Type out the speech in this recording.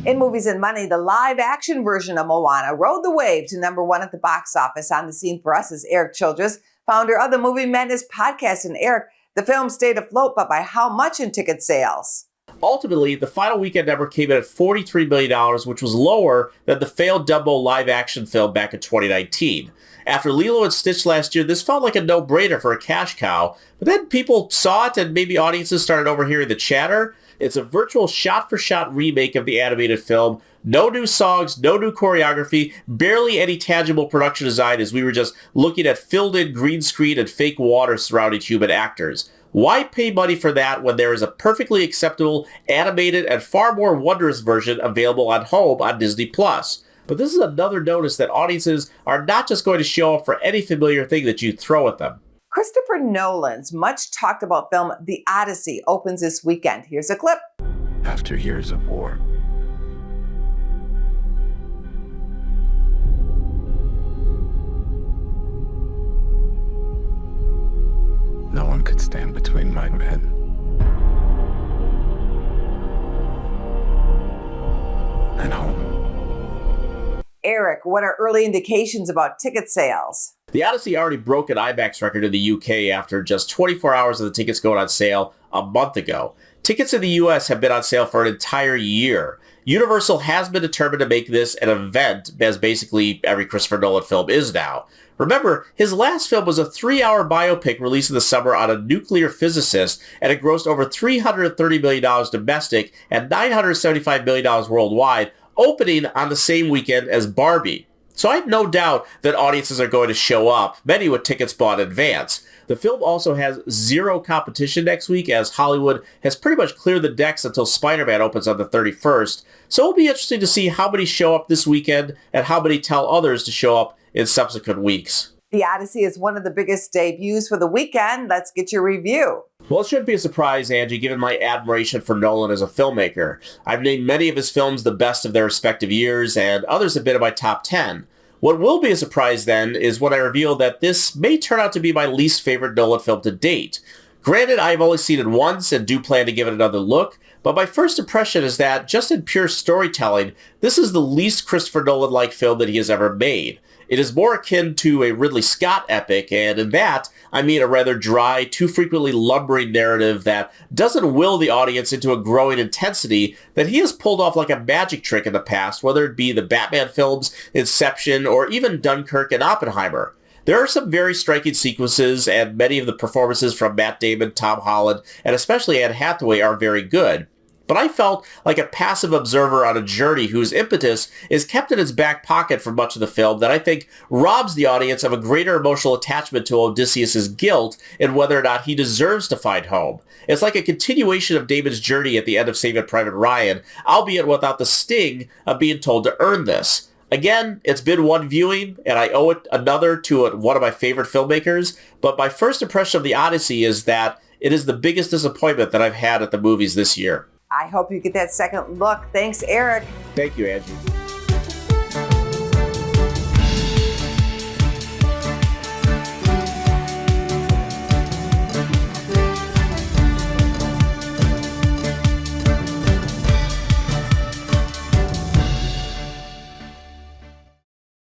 In Movies and Money, the live-action version of Moana rode the wave to #1 at the box office. On the scene for us is Erik Childress, founder of the Movie Madness podcast. And Erik, the film stayed afloat, but by how much in ticket sales? Ultimately, the final weekend number came in at $43 million, which was lower than the failed Dumbo live-action film back in 2019. After Lilo and Stitch last year, this felt like a no-brainer for a cash cow, but then people saw it and maybe audiences started overhearing the chatter. It's a virtual shot-for-shot remake of the animated film. No new songs, no new choreography, barely any tangible production design as we were just looking at filled-in green screen and fake water surrounding human actors. Why pay money for that when there is a perfectly acceptable, animated, and far more wondrous version available at home on Disney+. But this is another notice that audiences are not just going to show up for any familiar thing that you throw at them. Christopher Nolan's much-talked-about film The Odyssey opens this weekend. Here's a clip. After years of war, no one could stand between my men. And home. Erik, what are early indications about ticket sales? The Odyssey already broke an IMAX record in the UK after just 24 hours of the tickets going on sale a month ago. Tickets in the US have been on sale for an entire year. Universal has been determined to make this an event, as basically every Christopher Nolan film is now. Remember, his last film was a 3-hour biopic released in the summer on a nuclear physicist, and it grossed over $330 million domestic and $975 million worldwide, opening on the same weekend as Barbie. So I have no doubt that audiences are going to show up, many with tickets bought in advance. The film also has zero competition next week, as Hollywood has pretty much cleared the decks until Spider-Man opens on the 31st. So it'll be interesting to see how many show up this weekend and how many tell others to show up in subsequent weeks. The Odyssey is one of the biggest debuts for the weekend. Let's get your review. Well, it shouldn't be a surprise, Angie, given my admiration for Nolan as a filmmaker. I've named many of his films the best of their respective years, and others have been in my top 10. What will be a surprise, then, is when I reveal that this may turn out to be my least favorite Nolan film to date. Granted, I've only seen it once and do plan to give it another look, but my first impression is that, just in pure storytelling, this is the least Christopher Nolan-like film that he has ever made. It is more akin to a Ridley Scott epic, and in that, I mean a rather dry, too frequently lumbering narrative that doesn't will the audience into a growing intensity that he has pulled off like a magic trick in the past, whether it be the Batman films, Inception, or even Dunkirk and Oppenheimer. There are some very striking sequences, and many of the performances from Matt Damon, Tom Holland, and especially Anne Hathaway are very good. But I felt like a passive observer on a journey whose impetus is kept in its back pocket for much of the film that I think robs the audience of a greater emotional attachment to Odysseus' guilt and whether or not he deserves to find home. It's like a continuation of Damon's journey at the end of Saving Private Ryan, albeit without the sting of being told to earn this. Again, it's been one viewing, and I owe it another to one of my favorite filmmakers, but my first impression of The Odyssey is that it is the biggest disappointment that I've had at the movies this year. I hope you get that second look. Thanks, Erik. Thank you, Angie.